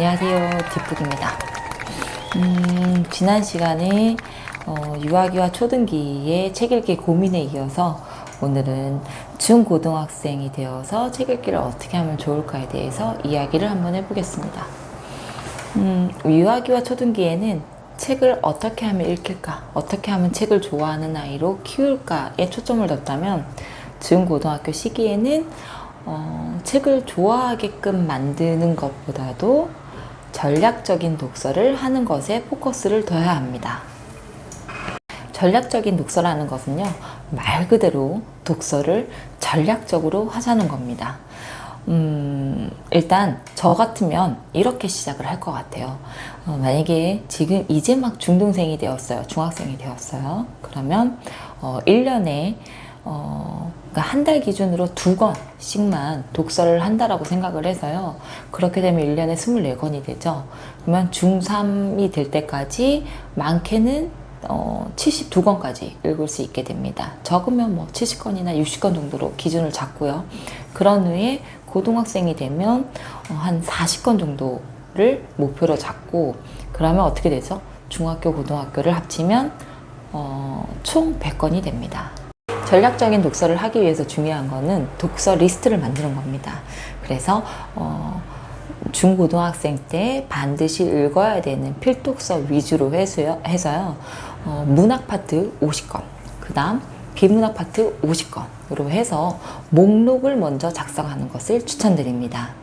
안녕하세요, 뒷북입니다. 지난 시간에 유아기와 초등기의 책 읽기 고민에 이어서 오늘은 중고등학생이 되어서 책 읽기를 어떻게 하면 좋을까에 대해서 이야기를 한번 해보겠습니다. 유아기와 초등기에는 책을 어떻게 하면 읽힐까, 어떻게 하면 책을 좋아하는 아이로 키울까에 초점을 뒀다면, 중고등학교 시기에는 책을 좋아하게끔 만드는 것보다도 전략적인 독서를 하는 것에 포커스를 둬야 합니다. 전략적인 독서라는 것은요, 말 그대로 독서를 전략적으로 하자는 겁니다. 일단 저 같으면 이렇게 시작을 할 것 같아요. 만약에 지금 이제 막 중등생이 되었어요. 중학생이 되었어요. 그러면 1년에 그러니까 한 달 기준으로 2권씩만 독서를 한다라고 생각을 해서요. 그렇게 되면 1년에 24권이 되죠. 그러면 중3이 될 때까지 많게는 72권까지 읽을 수 있게 됩니다. 적으면 뭐 70권이나 60권 정도로 기준을 잡고요. 그런 후에 고등학생이 되면 한 40권 정도를 목표로 잡고, 그러면 어떻게 되죠? 중학교, 고등학교를 합치면 총 100권이 됩니다. 전략적인 독서를 하기 위해서 중요한 거는 독서 리스트를 만드는 겁니다. 그래서 중고등학생 때 반드시 읽어야 되는 필독서 위주로 해서요. 문학 파트 50권, 그 다음 비문학 파트 50권으로 해서 목록을 먼저 작성하는 것을 추천드립니다.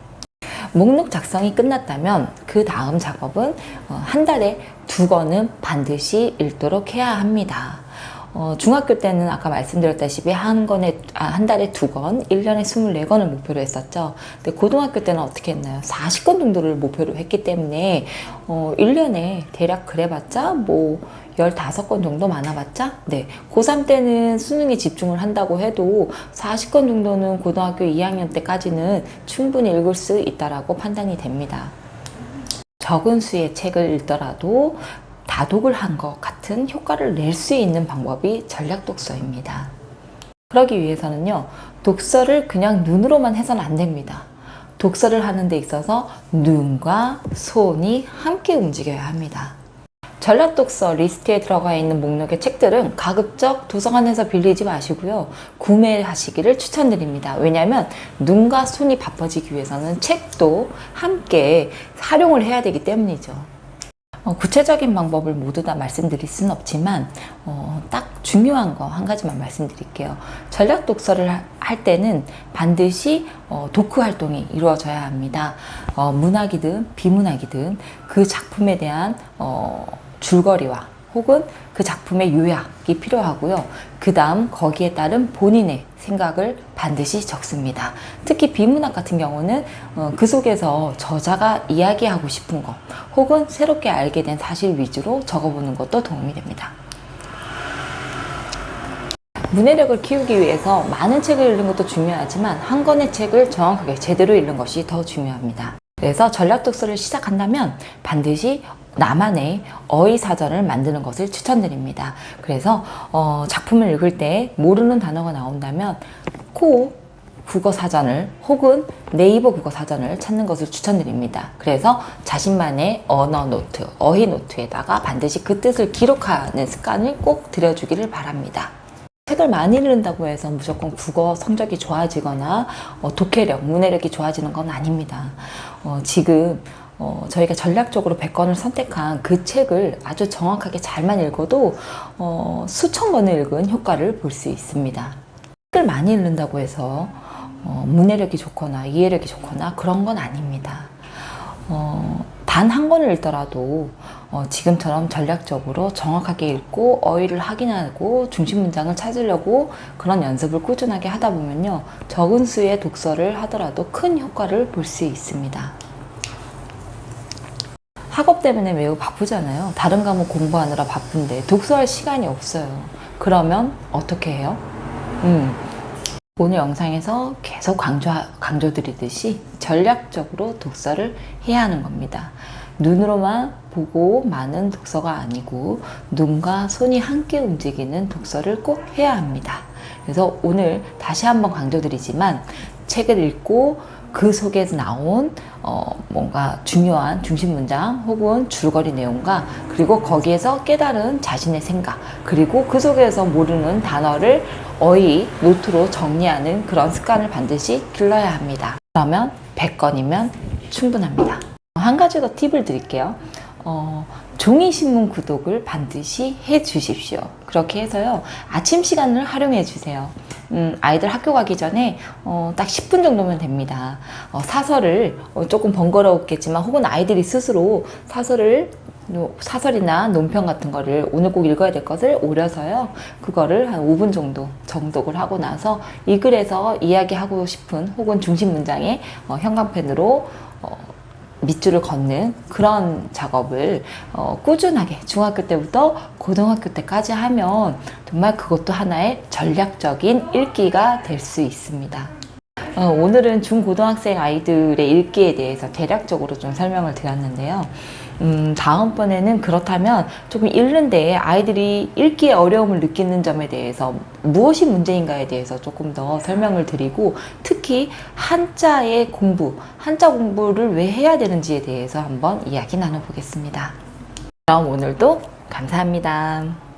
목록 작성이 끝났다면 그 다음 작업은 한 달에 2권은 반드시 읽도록 해야 합니다. 중학교 때는 아까 말씀드렸다시피 한 달에 2권, 1년에 24권을 목표로 했었죠. 근데 고등학교 때는 어떻게 했나요? 40권 정도를 목표로 했기 때문에 1년에 대략 그래봤자 뭐 15권 정도 많아봤자, 네, 고3 때는 수능에 집중을 한다고 해도 40권 정도는 고등학교 2학년 때까지는 충분히 읽을 수 있다라고 판단이 됩니다. 적은 수의 책을 읽더라도 다독을 한 것 같은 효과를 낼 수 있는 방법이 전략 독서입니다. 그러기 위해서는요, 독서를 그냥 눈으로만 해서는 안 됩니다. 독서를 하는 데 있어서 눈과 손이 함께 움직여야 합니다. 전략 독서 리스트에 들어가 있는 목록의 책들은 가급적 도서관에서 빌리지 마시고요, 구매하시기를 추천드립니다. 왜냐하면 눈과 손이 바빠지기 위해서는 책도 함께 활용을 해야 되기 때문이죠. 구체적인 방법을 모두 다 말씀드릴 수는 없지만 딱 중요한 거 한 가지만 말씀드릴게요. 전략 독서를 할 때는 반드시 독후 활동이 이루어져야 합니다. 문학이든 비문학이든 그 작품에 대한 줄거리와 혹은 그 작품의 요약이 필요하고요. 그 다음 거기에 따른 본인의 생각을 반드시 적습니다. 특히 비문학 같은 경우는 그 속에서 저자가 이야기하고 싶은 것 혹은 새롭게 알게 된 사실 위주로 적어보는 것도 도움이 됩니다. 문해력을 키우기 위해서 많은 책을 읽는 것도 중요하지만 한 권의 책을 정확하게 제대로 읽는 것이 더 중요합니다. 그래서 전략 독서를 시작한다면 반드시 나만의 어휘 사전을 만드는 것을 추천드립니다. 그래서 작품을 읽을 때 모르는 단어가 나온다면 꼭 국어 사전을 혹은 네이버 국어 사전을 찾는 것을 추천드립니다. 그래서 자신만의 언어 노트, 어휘 노트에다가 반드시 그 뜻을 기록하는 습관을 꼭 들여주기를 바랍니다. 책을 많이 읽는다고 해서 무조건 국어 성적이 좋아지거나 독해력, 문해력이 좋아지는 건 아닙니다. 지금 저희가 전략적으로 100권을 선택한 그 책을 아주 정확하게 잘만 읽어도 수천 권을 읽은 효과를 볼 수 있습니다. 책을 많이 읽는다고 해서 문해력이 좋거나 이해력이 좋거나 그런 건 아닙니다. 단 한 권을 읽더라도 지금처럼 전략적으로 정확하게 읽고 어휘를 확인하고 중심 문장을 찾으려고 그런 연습을 꾸준하게 하다 보면요, 적은 수의 독서를 하더라도 큰 효과를 볼 수 있습니다. 학업 때문에 매우 바쁘잖아요. 다른 과목 공부하느라 바쁜데 독서할 시간이 없어요. 그러면 어떻게 해요? 오늘 영상에서 계속 강조드리듯이 전략적으로 독서를 해야 하는 겁니다. 눈으로만 보고 많은 독서가 아니고 눈과 손이 함께 움직이는 독서를 꼭 해야 합니다. 그래서 오늘 다시 한번 강조드리지만 책을 읽고 그 속에서 나온 뭔가 중요한 중심 문장 혹은 줄거리 내용과 그리고 거기에서 깨달은 자신의 생각 그리고 그 속에서 모르는 단어를 어휘 노트로 정리하는 그런 습관을 반드시 길러야 합니다. 그러면 100건이면 충분합니다. 한 가지 더 팁을 드릴게요. 종이신문 구독을 반드시 해 주십시오. 그렇게 해서요, 아침 시간을 활용해 주세요. 아이들 학교 가기 전에 딱 10분 정도면 됩니다. 사설을 조금 번거롭겠지만 혹은 아이들이 스스로 사설이나 논평 같은 거를 오늘 꼭 읽어야 될 것을 오려서요, 그거를 한 5분 정도 정독을 하고 나서 이 글에서 이야기하고 싶은 혹은 중심 문장에 형광펜으로 밑줄을 걷는 그런 작업을 꾸준하게 중학교 때부터 고등학교 때까지 하면 정말 그것도 하나의 전략적인 읽기가 될 수 있습니다. 오늘은 중고등학생 아이들의 읽기에 대해서 대략적으로 좀 설명을 드렸는데요. 다음번에는 그렇다면 조금 읽는데 아이들이 읽기에 어려움을 느끼는 점에 대해서 무엇이 문제인가에 대해서 조금 더 설명을 드리고 특히 한자 공부를 왜 해야 되는지에 대해서 한번 이야기 나눠보겠습니다. 그럼 오늘도 감사합니다.